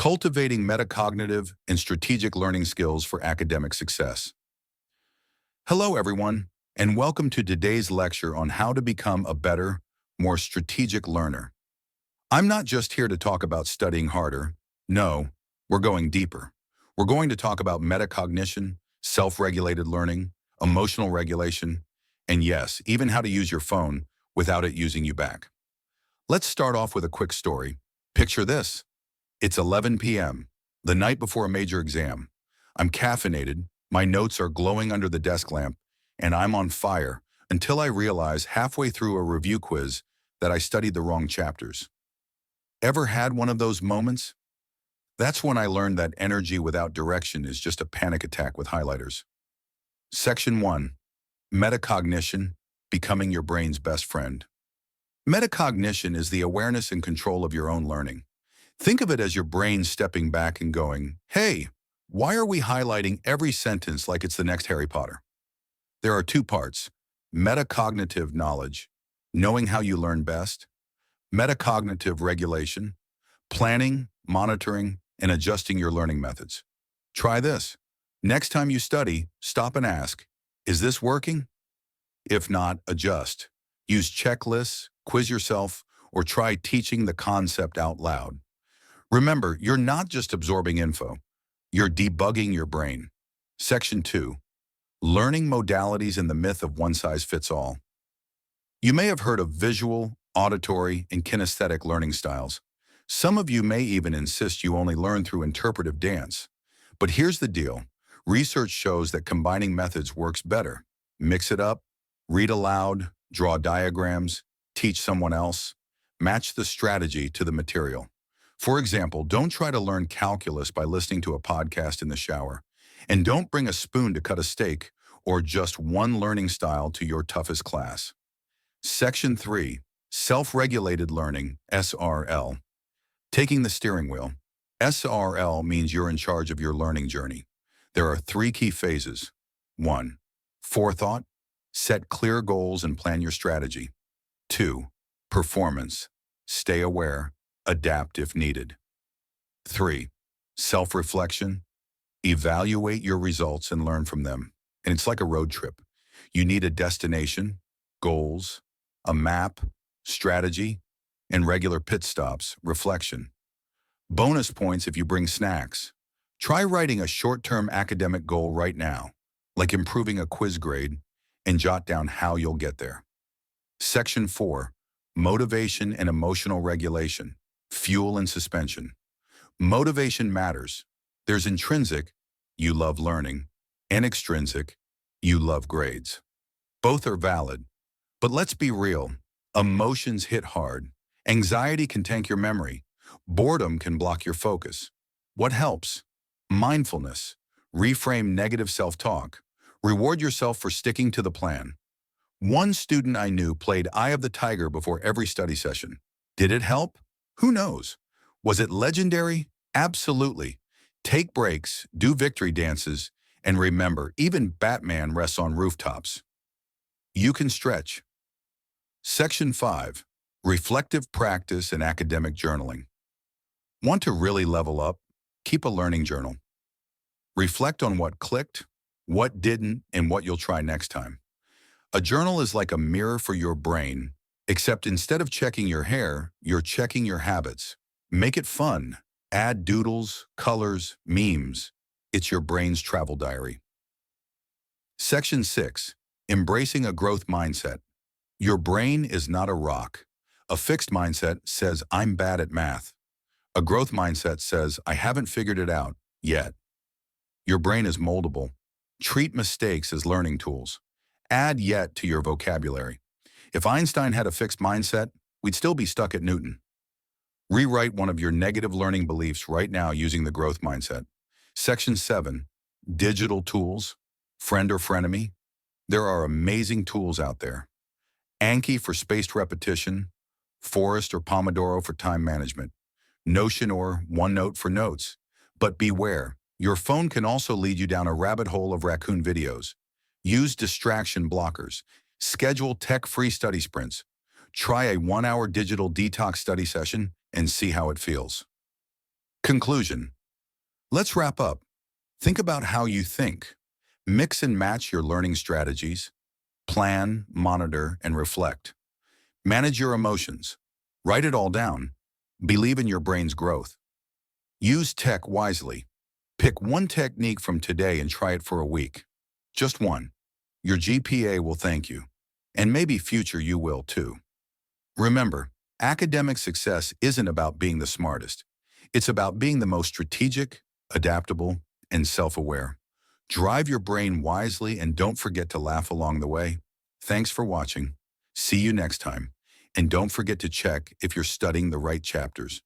Cultivating metacognitive and strategic learning skills for academic success. Hello, everyone, and welcome to today's lecture on how to become a better, more strategic learner. I'm not just here to talk about studying harder. No, we're going deeper. We're going to talk about metacognition, self-regulated learning, emotional regulation, and yes, even how to use your phone without it using you back. Let's start off with a quick story. Picture this. It's 11 p.m., the night before a major exam. I'm caffeinated, my notes are glowing under the desk lamp, and I'm on fire until I realize halfway through a review quiz that I studied the wrong chapters. Ever had one of those moments? That's when I learned that energy without direction is just a panic attack with highlighters. Section 1. Metacognition, becoming your brain's best friend. Metacognition is the awareness and control of your own learning. Think of it as your brain stepping back and going, hey, why are we highlighting every sentence like it's the next Harry Potter? There are two parts: metacognitive knowledge, knowing how you learn best; metacognitive regulation, planning, monitoring, and adjusting your learning methods. Try this. Next time you study, stop and ask, is this working? If not, adjust. Use checklists, quiz yourself, or try teaching the concept out loud. Remember, you're not just absorbing info, you're debugging your brain. Section 2. Learning modalities and the myth of one-size-fits-all. You may have heard of visual, auditory, and kinesthetic learning styles. Some of you may even insist you only learn through interpretive dance. But here's the deal. Research shows that combining methods works better. Mix it up, read aloud, draw diagrams, teach someone else. Match the strategy to the material. For example, don't try to learn calculus by listening to a podcast in the shower. And don't bring a spoon to cut a steak or just one learning style to your toughest class. Section 3. Self-regulated learning, SRL. Taking the steering wheel. SRL means you're in charge of your learning journey. There are 3 key phases. 1. Forethought. Set clear goals and plan your strategy. 2. Performance. Stay aware. Adapt if needed. 3. Self-reflection. Evaluate your results and learn from them. And it's like a road trip. You need a destination, goals, a map, strategy, and regular pit stops, reflection. Bonus points if you bring snacks. Try writing a short-term academic goal right now, like improving a quiz grade, and jot down how you'll get there. Section 4. Motivation and emotional regulation. Fuel and suspension. Motivation matters. There's intrinsic, you love learning, and extrinsic, you love grades. Both are valid. But let's be real. Emotions hit hard. Anxiety can tank your memory. Boredom can block your focus. What helps? Mindfulness. Reframe negative self-talk. Reward yourself for sticking to the plan. One student I knew played Eye of the Tiger before every study session. Did it help? Who knows? Was it legendary? Absolutely. Take breaks, do victory dances, and remember, even Batman rests on rooftops. You can stretch. Section 5. Reflective practice and academic journaling. Want to really level up? Keep a learning journal. Reflect on what clicked, what didn't, and what you'll try next time. A journal is like a mirror for your brain, except instead of checking your hair, you're checking your habits. Make it fun. Add doodles, colors, memes. It's your brain's travel diary. Section 6. Embracing a growth mindset. Your brain is not a rock. A fixed mindset says, I'm bad at math. A growth mindset says, I haven't figured it out yet. Your brain is moldable. Treat mistakes as learning tools. Add yet to your vocabulary. If Einstein had a fixed mindset, we'd still be stuck at Newton. Rewrite one of your negative learning beliefs right now using the growth mindset. Section 7. Digital tools. Friend or frenemy. There are amazing tools out there. Anki for spaced repetition. Forest or Pomodoro for time management. Notion or OneNote for notes. But beware, your phone can also lead you down a rabbit hole of raccoon videos. Use distraction blockers. Schedule tech-free study sprints. Try a 1-hour digital detox study session and see how it feels. Conclusion. Let's wrap up. Think about how you think. Mix and match your learning strategies. Plan, monitor, and reflect. Manage your emotions. Write it all down. Believe in your brain's growth. Use tech wisely. Pick one technique from today and try it for a week. Just one. Your GPA will thank you. And maybe future you will too. Remember, academic success isn't about being the smartest. It's about being the most strategic, adaptable, and self-aware. Drive your brain wisely and don't forget to laugh along the way. Thanks for watching. See you next time. And don't forget to check if you're studying the right chapters.